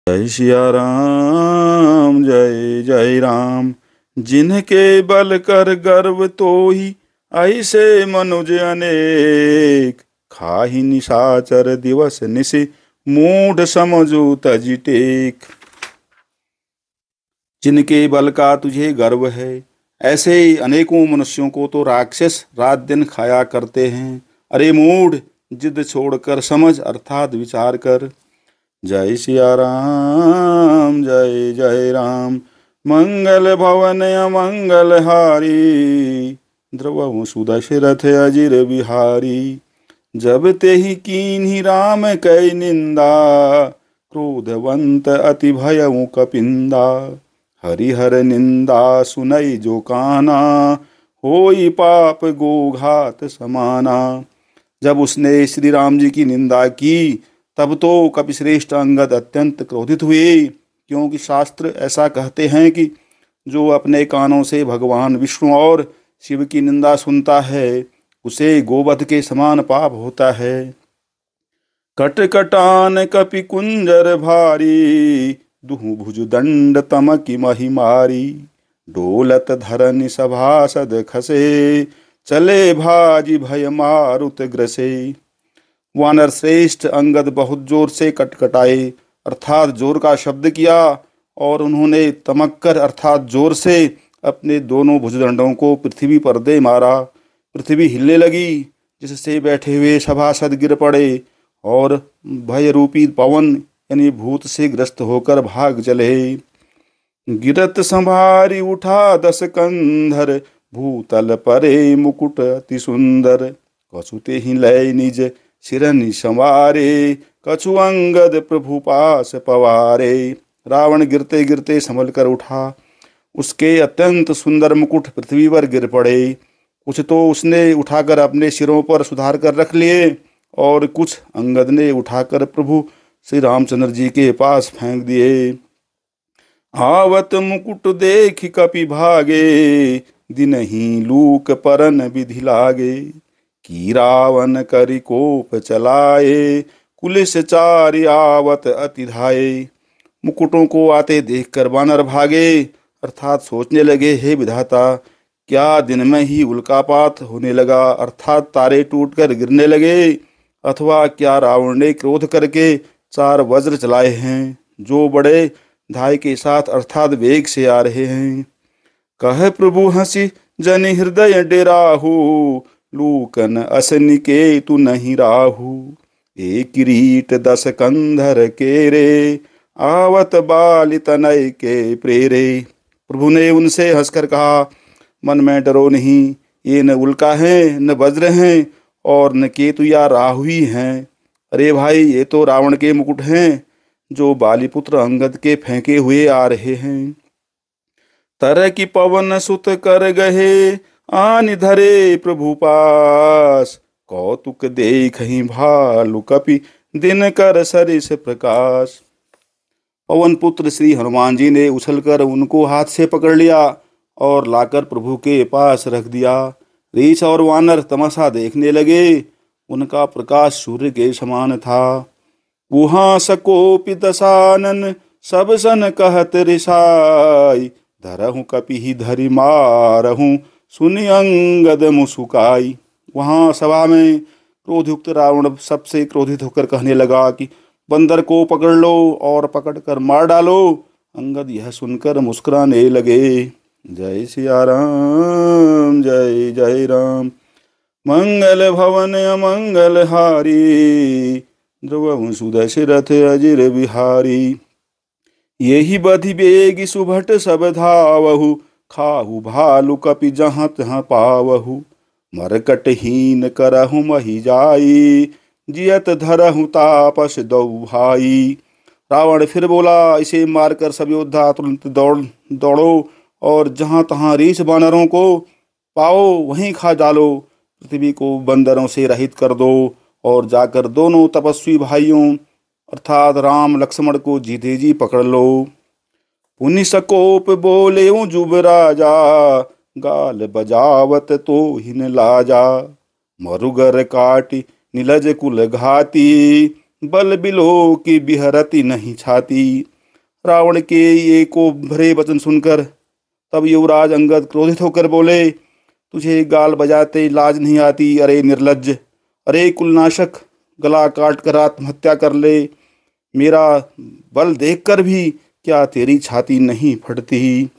जय सिया राम जय जय राम। जिनके बल कर गर्व तो ही ऐसे मनुज अनेक। खाहि निशाचर दिवस निशि मूढ़ समझू तज टेक। जिनके बल का तुझे गर्व है ऐसे अनेकों मनुष्यों को तो राक्षस रात दिन खाया करते हैं। अरे मूढ़, जिद छोड़कर समझ अर्थात विचार कर। जय सिया राम जय जय राम। मंगल भवन अमंगल हारी। द्रवहु सुदशरथ अजिर बिहारी। जब ते ही कीन्ही राम कै निंदा। क्रोधवंत अति भयउ कपिंदा। हरिहर निंदा सुनई जो काना। होई पाप गोघात समाना। जब उसने श्री राम जी की निंदा की तब तो कपिश्रेष्ठ अंगद अत्यंत क्रोधित हुए, क्योंकि शास्त्र ऐसा कहते हैं कि जो अपने कानों से भगवान विष्णु और शिव की निंदा सुनता है उसे गोवध के समान पाप होता है। कटकटान कपि कुंजर भारी। दुहु भुज दंड तमकि महिमारी। डोलत धरनि सभासद खसे। चले भाजी भय मारुत ग्रसे। वानर श्रेष्ठ अंगद बहुत जोर से कटकटाए अर्थात जोर का शब्द किया और उन्होंने तमक्कर अर्थात जोर से अपने दोनों भुजदंडों को पृथ्वी पर दे मारा। पृथ्वी हिलने लगी जिससे बैठे हुए सभासद गिर पड़े और भय रूपी पवन यानी भूत से ग्रस्त होकर भाग चले। गिरत संभारी उठा 10 कंधर। भूतल परे मुकुट अति सुंदर। कछुते ही लय निज सिरनि संवारे। कछु अंगद प्रभु पास पवारे। रावण गिरते गिरते संभल कर उठा। उसके अत्यंत सुंदर मुकुट पृथ्वी पर गिर पड़े। कुछ तो उसने उठाकर अपने सिरों पर सुधार कर रख लिए और कुछ अंगद ने उठाकर प्रभु श्री रामचंद्र जी के पास फेंक दिए। आवत मुकुट देख कपि भागे। दिनहि लूक परन विधि लागे। की रावण करि कोप चलाए। कुलिस चारि आवत अति धाये। मुकुटों को आते देखकर वानर भागे अर्थात सोचने लगे, हे विधाता, क्या दिन में ही उल्कापात होने लगा अर्थात तारे टूटकर गिरने लगे, अथवा क्या रावण ने क्रोध करके 4 वज्र चलाए हैं जो बड़े धाय के साथ अर्थात वेग से आ रहे हैं। कह प्रभु हंसी जन हृदय डेराहू। लूकन असनिके तु नहीं राहू। एक किरीट 10 कंधर केरे। आवत बालि तनय के प्रेरे। प्रभु ने उनसे हंसकर कहा, मन में डरो नहीं, ये न उल्का हैं न वज्र हैं और न केतु या राहु ही हैं। अरे भाई, ये तो रावण के मुकुट हैं जो बालीपुत्र अंगद के फेंके हुए आ रहे हैं। तरह की पवन सुत कर गहे। आनि धरे प्रभु पास। कौतुक देखहि भालु कपि दिन कर सरिस प्रकाश। पवन पुत्र श्री हनुमान जी ने उछलकर उनको हाथ से पकड़ लिया और लाकर प्रभु के पास रख दिया। रीछ और वानर तमाशा देखने लगे। उनका प्रकाश सूर्य के समान था। वहाँ सकोपि दशानन सब सन कहत रिसाई। धरहु कपि धरि मारहु सुनि अंगद मुसुकाई। वहाँ सभा में क्रोधयुक्त रावण सबसे क्रोधित होकर कहने लगा कि बंदर को पकड़ लो और पकड़कर मार डालो। अंगद यह सुनकर मुस्कुराने लगे। जय सिया राम जय जय राम। मंगल भवन अमंगल हारी। द्रवहु सुदशरथ अजिर बिहारी। यही बधि बेगी सुभट सब धावहु। खाहु भालु कपि जहाँ तहाँ पावहु। मरकटहीन करहु मही जाई। जियत धरहु तापस दौ भाई। रावण फिर बोला, इसे मारकर सब योद्धा तुरंत दौड़ो और जहाँ तहाँ रीछ बानरों को पाओ वहीं खा डालो। पृथ्वी को बंदरों से रहित कर दो और जाकर दोनों तपस्वी भाइयों अर्थात राम लक्ष्मण को जीते जी पकड़ लो। पुनि सकोप बोले जुब राजा। गाल बजावत तो हिन लाजा। मरुगर काटि नीलज कुल घाती। बल बिलो की बिहरती नहीं छाती। रावण के ये को भरे वचन सुनकर तब युवराज अंगद क्रोधित होकर बोले, तुझे गाल बजाते लाज नहीं आती? अरे निर्लज्ज, अरे कुलनाशक, गला काट कर आत्महत्या कर ले। मेरा बल देखकर भी क्या तेरी छाती नहीं फटती?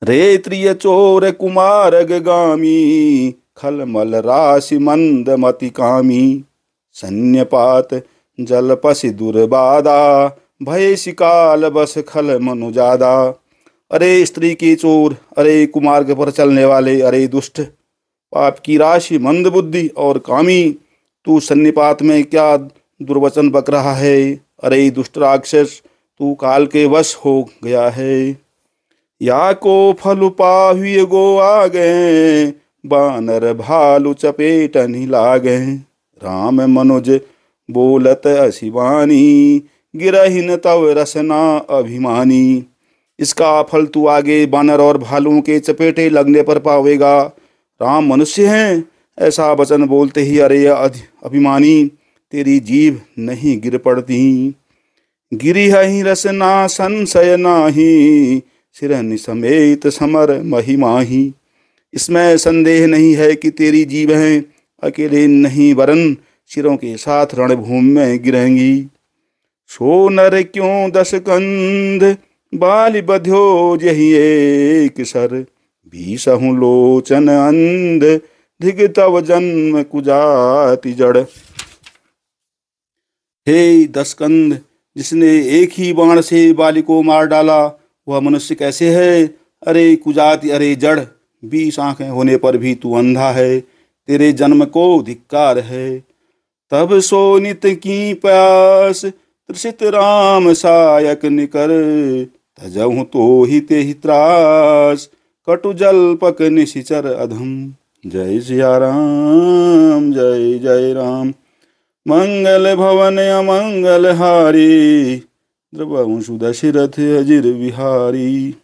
रे त्रिय चोर कुमार गामी, खलमल राशि मंद मति कामी। सन्यपात जलपसि दुर्बादा, भय शिकाल बस खल मनुजादा। अरे स्त्री के चोर, अरे कुमार्ग पर चलने वाले, अरे दुष्ट, पाप की राशि, मंद बुद्धि और कामी, तू सन्निपात में क्या दुर्वचन बक रहा है? अरे दुष्ट राक्षस, तू काल के वश हो गया है। या को फल पाहुए गो आ गए, बानर भालू चपेटनि लागे। राम मनुज बोलत असिवानी, गिरहिन तव रसना अभिमानी। इसका फल तू आगे बानर और भालुओं के चपेटे लगने पर पावेगा। राम मनुष्य हैं, ऐसा वचन बोलते ही अरे अभिमानी, तेरी जीभ नहीं गिर पड़ती। गिरी ही रसना संशय नाही, सिरनि समेत समर महिमाही। इसमें संदेह नहीं है कि तेरी जीभें अकेले नहीं वरन सिरों के साथ रणभूमि में गिरेंगी। सो नर क्यों दस कंध, बालि बध्यो जहि एक सर। भीषहु लोचन अंध, धिग तव जन्म कुजाति जड़। हे दसकंद, जिसने एक ही बाण से बाली को मार डाला, वह मनुष्य कैसे है? अरे कुजाति, अरे जड़, 20 आंखें होने पर भी तू अंधा है। तेरे जन्म को धिक्कार है। तब सो नित की प्यास, तृषित राम सायक निकर। तजहु तो ही ते ही त्रास, कटु जल पक निशिचर अधम। जय सिया राम, जय जय राम। मंगल भवन अमंगल हारी, द्रवंशु दशरथ अजिर विहारी।